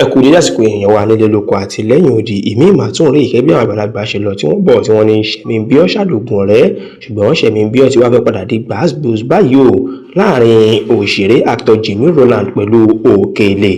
Ẹ kú dédé àsìkò èèyàn wa nílé lóko àti lẹ́yìn odi ìmí ìmàtún rí ìkẹ́ bí àwọn àgbàlagbà ṣe lọ tí wọ́n bọ̀ tí wọ́n ní ṣẹ̀mí-bí-ọ́ ṣàdògùn ọ̀rẹ́ ṣùgbọ́n ṣẹ̀mí-bí-ọ́ ti wá fẹ́ padà di gbàs-gbòs báyìí o láàrin òṣèré actor Jimmy Rowland pẹ̀lú Òkèlè.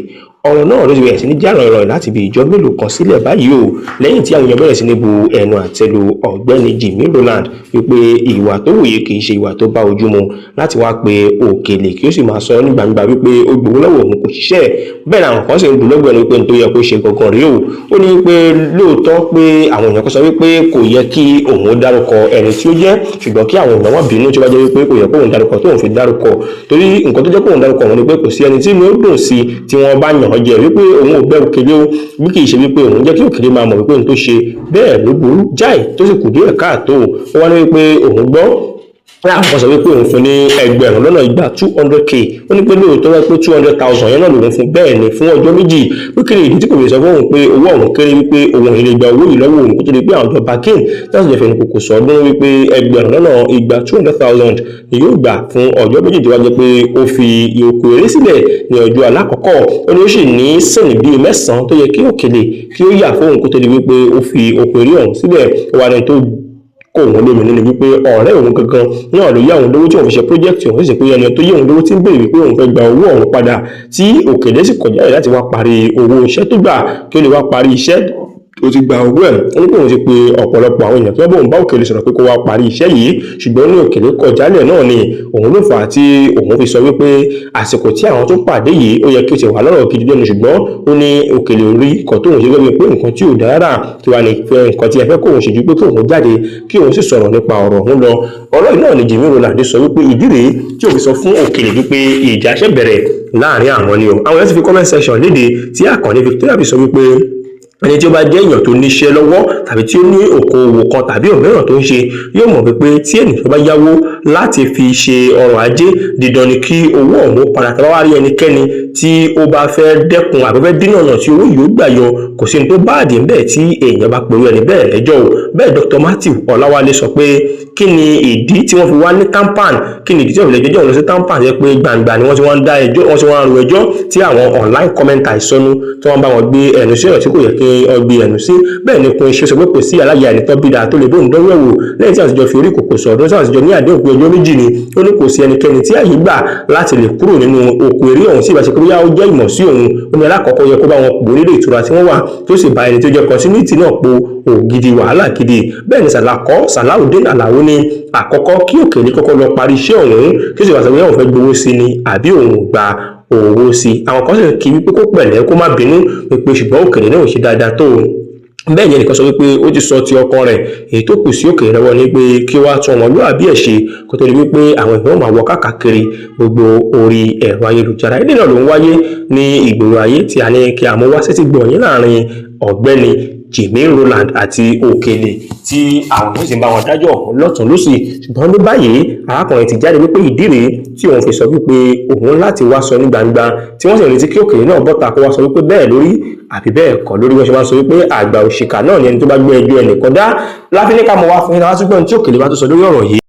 Ọ̀rọ̀ náà ló ti bẹ̀rẹ̀ sí ní jà ròhìnròhìn láti bí ìjọ mélòó kan sílẹ̀ báyìí o lẹ́yìn tí àwọn èèyàn bẹ̀rẹ̀ sí ní bu ẹnu àtẹ́ lu ọ̀gbẹ́ni Jimmy Rowland wípé ìwà tó wù yìí kì í ṣe ìwà tó bá ojú mu láti wá pe Òkèlè kí ó sì máa sọ ní gbangba wípé ó gbowó lọ́wọ́ òun kò ṣiṣẹ́ bẹ́ẹ̀ làwọn kan sì ń dùn lọ́gbẹ̀ẹ́ wípé tó yẹ kó ṣe gangan rí o ó ní pé lóòótọ́ pé àwọn èèyàn kan sọ wípé kò yẹ kí òun dárúkọ ẹni tí ó jẹ́ ṣùgbọ́n kí àwọn èèyàn wá bínú tí ó bá jẹ́ wípé kò yẹ kó òun dárúkọ tó òun fi dárúkọ torí nǹkan tó jẹ́ kó òun dárúkọ wọn ni pé kò sí ẹni tí inú ó dùn sí tí wọ́n bá yàn án jẹ wípé òun ò bẹ́ Òkèlè o bí kì í ṣe wípé òun jẹ́ kí Òkèlè máa mọ̀ wípé òun tó ṣe bẹ́ẹ̀ ló burú jáì tó sì kù díẹ̀ káàtó ó wá ní wípé òun gbọ́ láàpọ̀ sọ wípé òun fún ní ẹgbẹ̀rún lọ́nà igba 200k ó ní pé lóòótọ́ wá pé 200,000 yẹn náà lòun fún bẹ́ẹ̀ ni fún ọjọ́ méjì ó kéré ìdí tí kò lè sọ fún òun pé owó òun kéré wípé òun ìlè gba owó yìí lọ́wọ́ òun kó tó di pé àwọn ìjọba kín láti jẹ́ fẹ́ni kòkò sọ ọdún wípé ẹgbẹ̀rún lọ́nà igba 200,000 ni yóò gbà fún ọjọ́ méjì tó wá jẹ́ pé ó fi ìyókù eré sílẹ̀ ní ọjọ́ alákọ̀ọ́kọ́ ó ní ó sì ní sẹ́ni bíi 9 tó yẹ kí Òkèlè kí ó yà fún òun kó tó di wípé ó fi òkú eré ọ̀hún sílẹ̀ ó wà ní tó kó òun lómi nínú wípé ọ̀rẹ́ òun gangan náà ló yá òun lówó tí òun fi ṣe project òun sì pé ẹni tó yé òun lówó tí ń béèrè wípé òun fẹ́ gba owó ọ̀hún padà tí Òkèlè sì kọjá rẹ̀ láti wá parí owó iṣẹ́ tó gbà kí ó lè wá parí iṣẹ́ ó ti gba owó ẹ̀ ó ní pé òun ti pe ọ̀pọ̀lọpọ̀ àwọn èèyàn kí wọ́n bóun bá Òkèlè sọ̀rọ̀ pé kó wá parí iṣẹ́ yìí ṣùgbọ́n ní Òkèlè kọjálẹ̀ náà ni òun ló fà á tí òun fi sọ wípé àsìkò tí àwọn tó pàdé yìí ó yẹ kí ó ti wà lọ́rọ̀ gidi lẹ́nu ṣùgbọ́n ó ní Òkèlè rí nǹkan tóun ṣe gbẹ́gbẹ́ pé nǹkan tí ò dára tí wàá ní nǹkan tí ẹ fẹ́ kóun ṣe ju pé kóun jáde kí òun sì sọ̀rọ̀ nípa ọ̀rọ̀ òun lọ ọ̀rọ̀ náà ni Jimmy Rowland sọ wípé ìdí rèé tí òun fi sọ fún Òkèlè wípé ìjà ṣẹ̀ bẹ̀rẹ̀ láàrin àwọn ni o àwọn yẹn ti fi comment section léde tí Àkànní Victoria fi sọ wípé ẹni tí ó bá jẹ́ èèyàn tó níṣẹ́ lọ́wọ́ tàbí tí ó ní okòwò kan tàbí òmíràn tó ń ṣe yóò mọ̀ wípé tí ènìyàn bá yáwó láti fi ṣe ọrọ̀ ajé dídán ni kí owó ọ̀hún padà tá bá wá rí ẹnikẹ́ni tí ó bá fẹ́ dẹ́kun àbí fẹ́ dínà ọ̀nà tí owó yìí ó gbà yọ kò sí ní tó bá àdé bẹ́ẹ̀ tí èèyàn bá pẹ̀lú ẹni bẹ́ẹ̀ lẹ́jọ́ o bẹ́ẹ̀ Dr. Matthew Ọláwálé sọ pé kí ni ìdí tí wọ́n fi wá ní tampan kí ni ìdí tí wọ́n fi lè jẹ́jọ́ lọ sí tampan jẹ́ pé gbangba ni wọ́n ti wá ń dá ẹjọ́ wọ́n ti wá ń ro ẹjọ́ tí àwọn online commenter ìsọnù tí wọ́n bá wọn gbé ẹnu sí ọ̀rọ̀ tí kò yẹ kí ọgbẹ ẹnu sí bẹ́ẹ̀ ni kun iṣẹ́ sọ pé kò sí aláya ẹni tó bídà tó lè bóun dánwò ẹ̀wò lẹ́yìn tí àtijọ́ fi orí kòkò sọ ọdún tí àtijọ́ ní àdéhùn pé ọjọ́ méjì ni ó ní kò sí ẹnikẹ́ni tí àyè gbà láti lè kúrò nínú oko eré ọ̀hún sí ìbáṣepọ̀ bóyá ó jẹ́ ìmọ̀ sí òun ó ní alákọ̀ọ́kọ́ yẹ kó bá wọn pò nílé ìtura tí wọ́n wà tó sì bá ẹni tó jẹ́ continuity náà po ògidì wàhálà gidi bẹ́ẹ̀ ni Salaudeen Alao ní àkọ́kọ́ kí Òkèlè kọ́kọ́ lọ parí iṣẹ́ ọ̀hún kí ó sì wá sọ pé òun fẹ́ gbowó sí ni àbí òun ò gba owó sí àwọn kan sì kí wípé kó pẹ̀lẹ́ kó má bínú pé ṣùgbọ́n Òkèlè náà ò ṣe dáadáa tó bẹ́ẹ̀ yẹn nìkan sọ wípé ó ti sọ ti ọkàn rẹ̀ èyí tó kù sí Òkèlè lọ́wọ́ ní pé kí ó wá tún ọmọlúwàbí ẹ̀ ṣe kó tó di wípé àwọn èèyàn máa wọ káàkiri gbogbo orí ẹ̀rọ ayélujára ilé náà ló ń wáyé ní ìgboro ayé tí a ní kí a mú wá sétí gbọ̀nyìn láàrin ọ̀gbẹ́ni Jimmy Rowland àti Òkèlè tí àwọn èèyàn sì ń bá wọn dájọ́ lọ́tún lósì ṣùgbọ́n ní báyìí arákùnrin ti jáde wípé ìdí rèé tí òun fi sọ wípé òun láti wá sọ ní gbangba tí wọ́n sì retí kí Òkèlè náà bọ́ta kó wá sọ wípé bẹ́ẹ̀ lórí àbí bẹ́ẹ̀ kọ́ lórí wọ́n ṣe máa sọ wípé àgbà òṣìkà náà ni ẹni tó bá gbé ẹjọ́ ẹnìkan dá láfi ní ká mọ̀ wá fún yín láti gbọ́n tí Òkèlè bá tó sọ lórí ọ̀rọ̀ yìí.